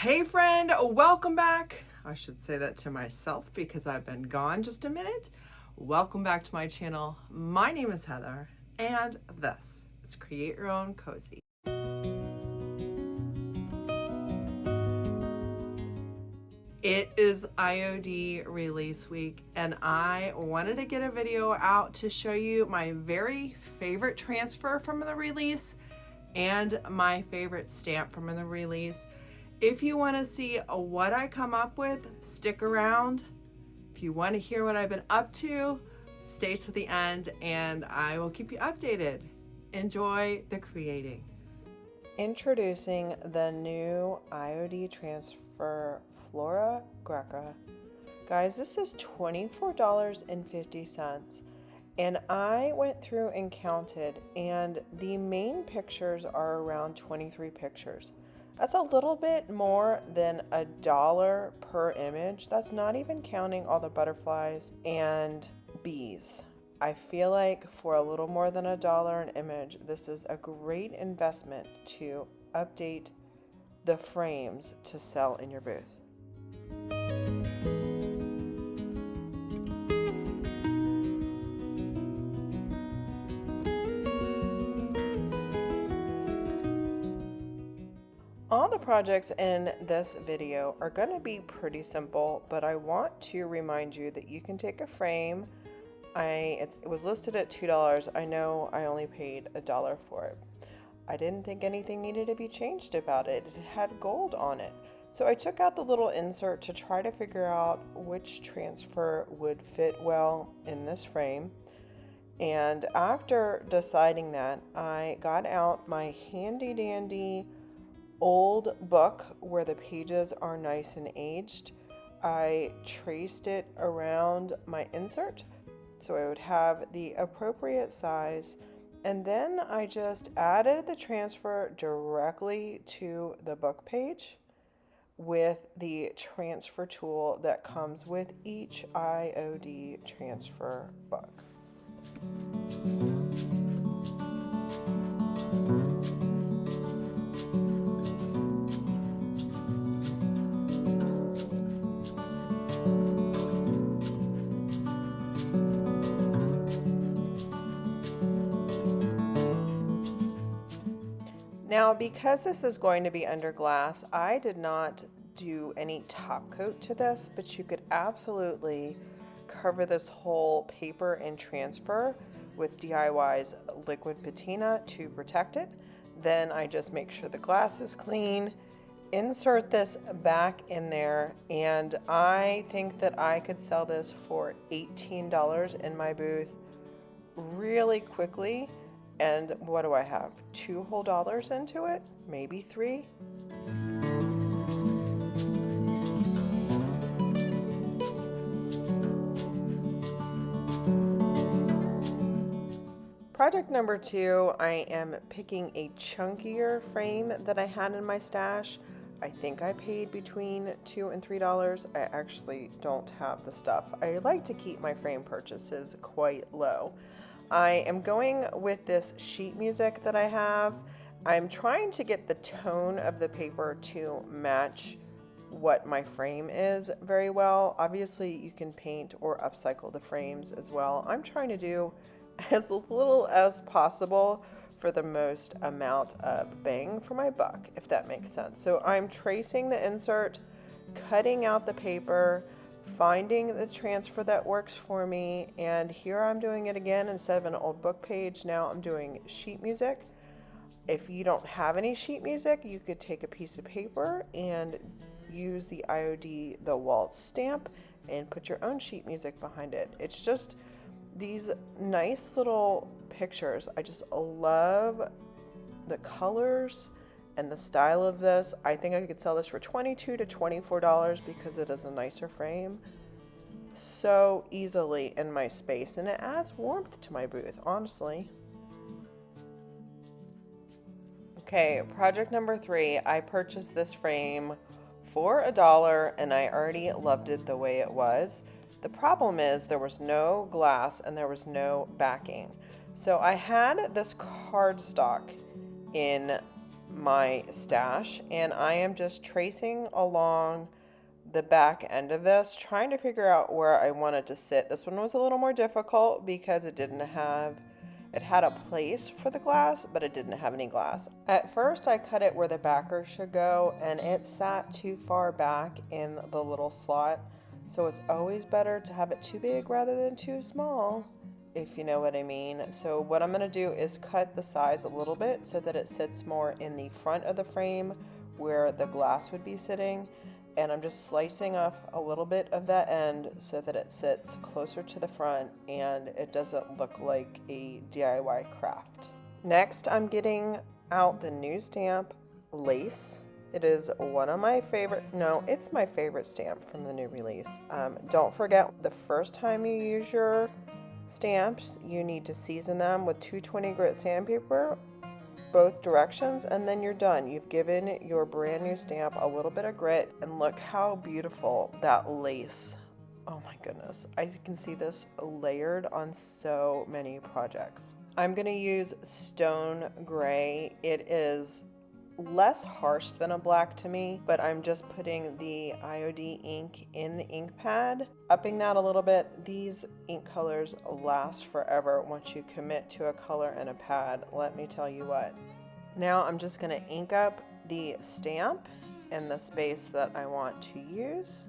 Hey friend, welcome back. I should say that to myself because I've been gone just a minute. Welcome back to my channel. My name is Heather and this is Create Your Own Cozy. It is IOD release week and I wanted to get a video out to show you my very favorite transfer from the release and my favorite stamp from the release. If you want to see what I come up with, stick around. If you want to hear what I've been up to, stay to the end and I will keep you updated. Enjoy the creating. Introducing the new IOD transfer Flora Greca. Guys, this is $24.50 and I went through and counted and the main pictures are around 23 pictures. That's a little bit more than $1 per image. That's not even counting all the butterflies and bees. I feel like for a little more than $1 an image, this is a great investment to update the frames to sell in your booth. All the projects in this video are going to be pretty simple, but I want to remind you that you can take a frame. It was listed at $2. I know I only paid $1 for it. I didn't think anything needed to be changed about it. It had gold on it. So I took out the little insert to try to figure out which transfer would fit well in this frame. And after deciding that, I got out my handy dandy old book where the pages are nice and aged. I traced it around my insert so I would have the appropriate size, and then I just added the transfer directly to the book page with the transfer tool that comes with each IOD transfer book. Now, because this is going to be under glass, I did not do any top coat to this, but you could absolutely cover this whole paper and transfer with DIY's Liquid Patina to protect it. Then I just make sure the glass is clean, insert this back in there, and I think that I could sell this for $18 in my booth really quickly. And what do I have? $2 whole into it? Maybe 3? Project number 2, I am picking a chunkier frame that I had in my stash. I think I paid between $2 and $3. I actually don't have the stuff. I like to keep my frame purchases quite low. I am going with this sheet music that I have. I'm trying to get the tone of the paper to match what my frame is very well. Obviously, you can paint or upcycle the frames as well. I'm trying to do as little as possible for the most amount of bang for my buck, if that makes sense. So I'm tracing the insert, cutting out the paper, finding the transfer that works for me, and here I'm doing it again. Instead of an old book page, now I'm doing sheet music. If you don't have any sheet music, you could take a piece of paper and use the IOD the waltz stamp and put your own sheet music behind it. It's just these nice little pictures. I just love the colors and the style of this. I think I could sell this for $22 to $24 because it is a nicer frame so easily in my space, and it adds warmth to my booth, honestly. Okay, project number 3, I purchased this frame for $1 and I already loved it the way it was. The problem is there was no glass and there was no backing. So I had this cardstock in my stash, and I am just tracing along the back end of this, trying to figure out where I want it to sit. This one was a little more difficult because it had a place for the glass, but it didn't have any glass. At first I cut it where the backer should go, and it sat too far back in the little slot. So it's always better to have it too big rather than too small, if you know what I mean. So what I'm gonna do is cut the size a little bit so that it sits more in the front of the frame where the glass would be sitting. And I'm just slicing off a little bit of that end so that it sits closer to the front and it doesn't look like a DIY craft. Next, I'm getting out the new stamp, Lace. It is one of my favorite, no, it's my favorite stamp from the new release. Don't forget, the first time you use your stamps, you need to season them with 220 grit sandpaper, both directions, and then you're done. You've given your brand new stamp a little bit of grit, and look how beautiful that lace. Oh my goodness, I can see this layered on so many projects. I'm gonna use Stone Gray. It is less harsh than a black to me, but I'm just putting the IOD ink in the ink pad, upping that a little bit. These ink colors last forever once you commit to a color and a pad, let me tell you what. Now I'm just going to ink up the stamp in the space that I want to use,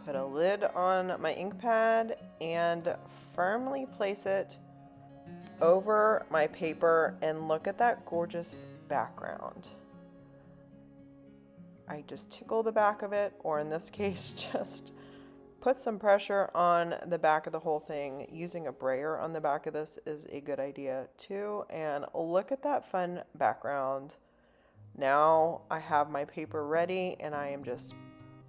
put a lid on my ink pad, and firmly place it over my paper, and look at that gorgeous background. I just tickle the back of it, or in this case, just put some pressure on the back of the whole thing. Using a brayer on the back of this is a good idea too. And look at that fun background. Now I have my paper ready, and I am just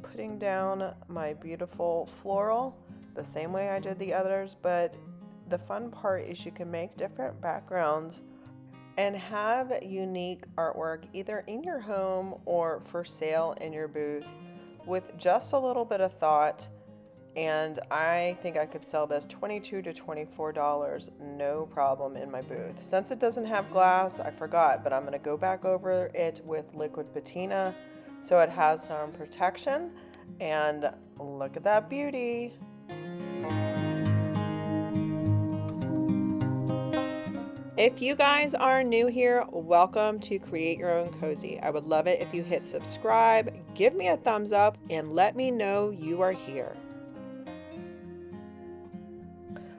putting down my beautiful floral the same way I did the others, but the fun part is you can make different backgrounds and have unique artwork either in your home or for sale in your booth with just a little bit of thought. And I think I could sell this $22 to $24, no problem, in my booth. Since it doesn't have glass, I forgot, but I'm gonna go back over it with Liquid Patina so it has some protection. And look at that beauty. If you guys are new here, welcome to Create Your Own Cozy. I would love it if you hit subscribe, give me a thumbs up, and let me know you are here.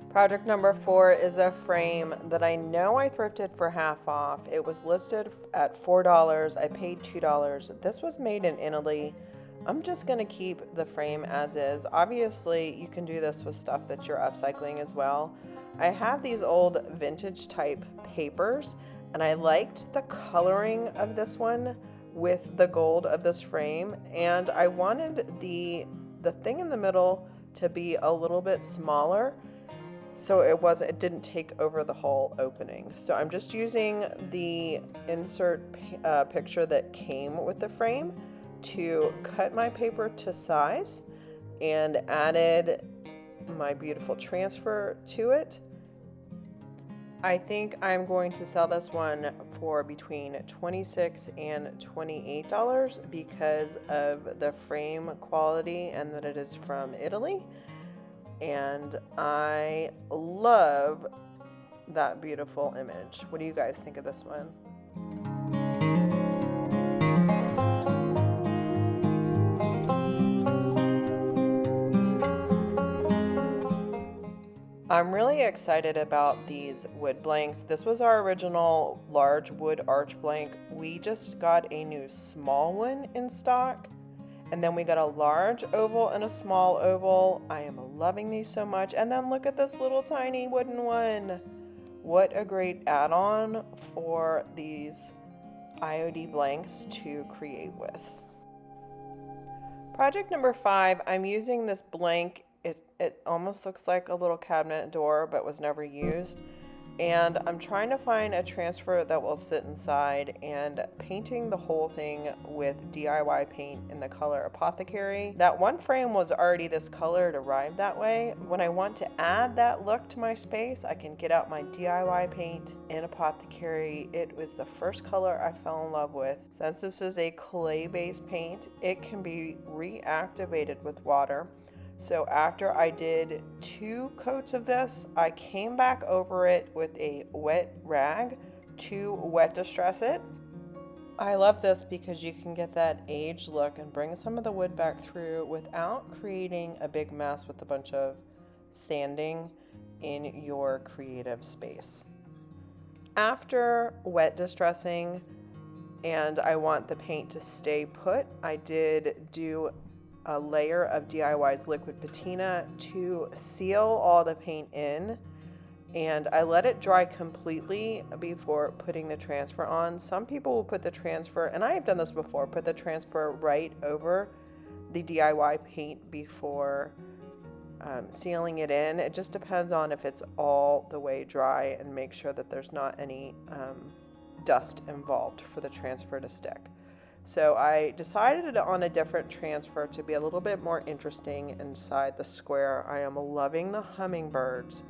Project number 4 is a frame that I know I thrifted for half off. It was listed at $4. I paid $2. This was made in Italy. I'm just going to keep the frame as is. Obviously, you can do this with stuff that you're upcycling as well. I have these old vintage type papers, and I liked the coloring of this one with the gold of this frame, and I wanted the thing in the middle to be a little bit smaller so it didn't take over the whole opening. So I'm just using the insert picture that came with the frame to cut my paper to size, and added my beautiful transfer to it. I think I'm going to sell this one for between $26 and $28 because of the frame quality and that it is from Italy. And I love that beautiful image. What do you guys think of this one? I'm really excited about these wood blanks. This was our original large wood arch blank. We just got a new small one in stock, and then we got a large oval and a small oval. I am loving these so much. And then look at this little tiny wooden one. What a great add-on for these IOD blanks to create with. Project number 5, I'm using this blank. It almost looks like a little cabinet door, but was never used. And I'm trying to find a transfer that will sit inside, and painting the whole thing with DIY paint in the color Apothecary. That one frame was already this color, it arrived that way. When I want to add that look to my space, I can get out my DIY paint in Apothecary. It was the first color I fell in love with. Since this is a clay-based paint, it can be reactivated with water. So after I did 2 coats of this, I came back over it with a wet rag to wet distress it. I love this because you can get that aged look and bring some of the wood back through without creating a big mess with a bunch of sanding in your creative space. After wet distressing, and I want the paint to stay put, I did do a layer of DIY's Liquid Patina to seal all the paint in, and I let it dry completely before putting the transfer on. Some people will put the transfer, and I have done this before, put the transfer right over the DIY paint before sealing it in. It just depends on if it's all the way dry, and make sure that there's not any dust involved for the transfer to stick. So I decided on a different transfer to be a little bit more interesting inside the square. I am loving the hummingbirds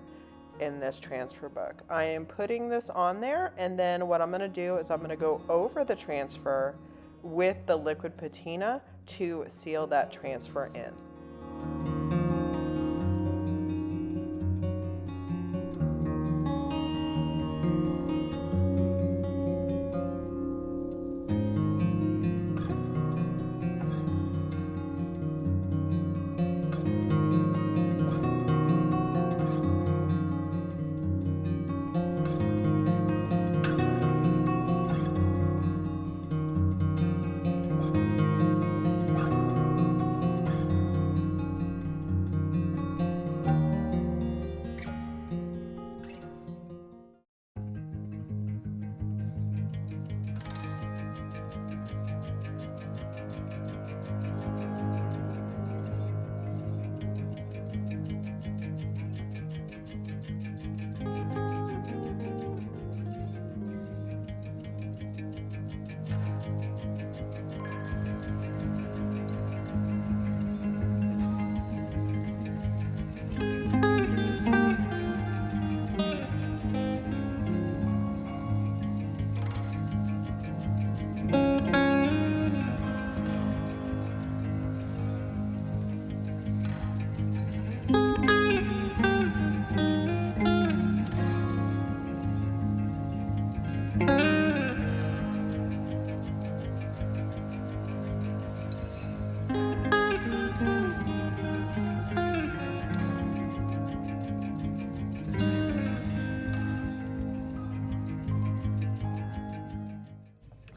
in this transfer book. I am putting this on there, and then what I'm going to do is I'm going to go over the transfer with the Liquid Patina to seal that transfer in.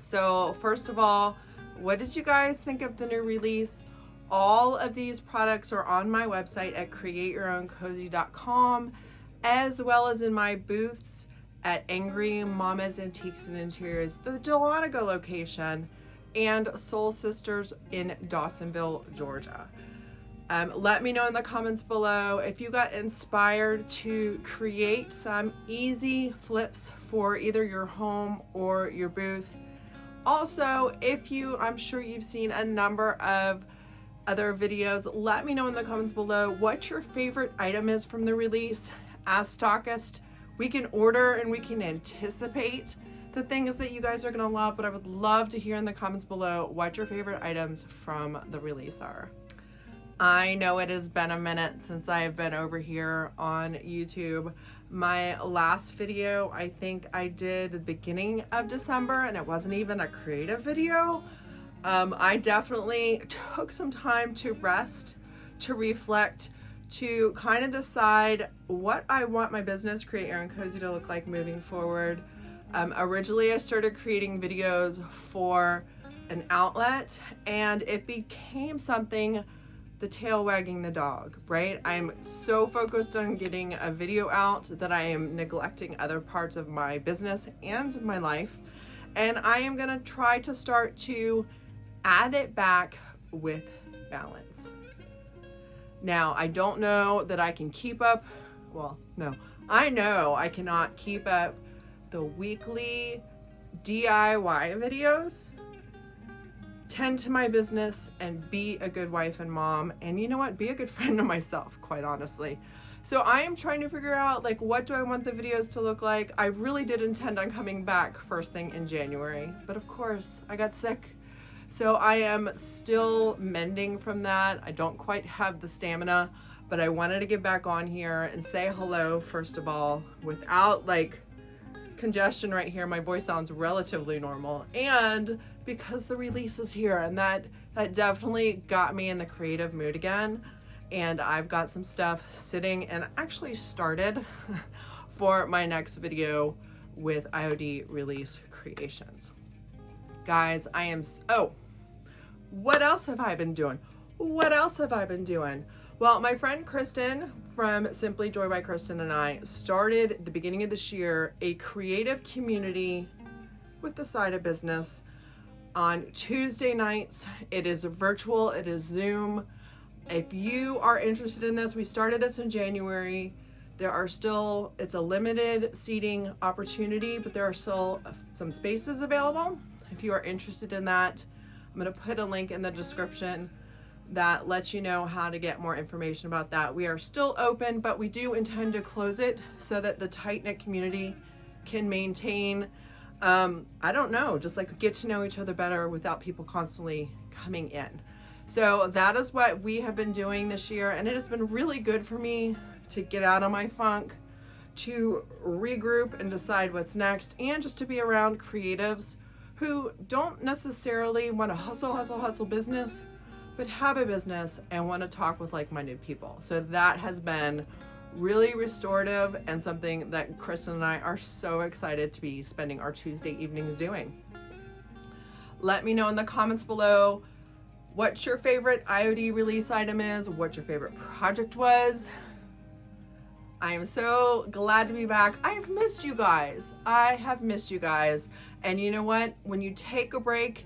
So first of all, what did you guys think of the new release? All of these products are on my website at createYourOwnCozy.com, as well as in my booths at Angry Mama's Antiques and Interiors, the Delonico location, and Soul Sisters in Dawsonville, Georgia. Let me know in the comments below if you got inspired to create some easy flips for either your home or your booth. Also, I'm sure you've seen a number of other videos. Let me know in the comments below what your favorite item is from the release. As stockist, we can order and we can anticipate the things that you guys are gonna love, but I would love to hear in the comments below what your favorite items from the release are. I know it has been a minute since I have been over here on YouTube. My last video, I think I did the beginning of December, and it wasn't even a creative video. I definitely took some time to rest, to reflect, to kind of decide what I want my business, Create Your Own Cozy, to look like moving forward. Originally, I started creating videos for an outlet, and it became something, the tail wagging the dog, right? I'm so focused on getting a video out that I am neglecting other parts of my business and my life. And I am gonna try to start to add it back with balance. Now, I don't know that I can keep up. Well, no, I know I cannot keep up the weekly DIY videos, tend to my business, and be a good wife and mom, and you know what, be a good friend to myself, quite honestly. So I am trying to figure out, like, what do I want the videos to look like? I really did intend on coming back first thing in January, but of course I got sick. So I am still mending from that. I don't quite have the stamina, but I wanted to get back on here and say hello, first of all, without like congestion right here. My voice sounds relatively normal, and because the release is here, and that definitely got me in the creative mood again. And I've got some stuff sitting and actually started for my next video with IOD Release Creations. Guys, what else have I been doing? Well, my friend Kristen from Simply Joy by Kristen and I started at the beginning of this year a creative community with the side of business on Tuesday nights. It is virtual, it is Zoom. If you are interested in this, we started this in January. It's a limited seating opportunity, but there are still some spaces available. If you are interested in that, I'm going to put a link in the description that lets you know how to get more information about that. We are still open, but we do intend to close it so that the tight-knit community can maintain, I don't know, just like get to know each other better without people constantly coming in. So that is what we have been doing this year, and it has been really good for me to get out of my funk, to regroup and decide what's next, and just to be around creatives who don't necessarily want to hustle business, but have a business and want to talk with like-minded people. So that has been really restorative and something that Kristen and I are so excited to be spending our Tuesday evenings doing. Let me know in the comments below what your favorite IOD release item is, what your favorite project was. I am so glad to be back. I have missed you guys. And you know what? When you take a break,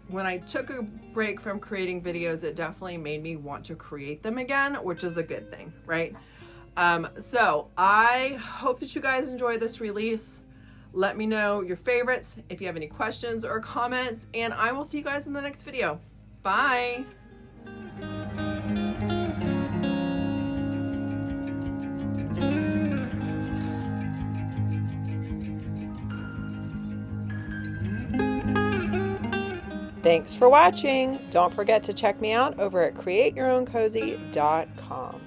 when I took a break from creating videos, it definitely made me want to create them again, which is a good thing, right? So I hope that you guys enjoy this release. Let me know your favorites if you have any questions or comments, and I will see you guys in the next video. Bye. Thanks for watching. Don't forget to check me out over at createyourowncozy.com.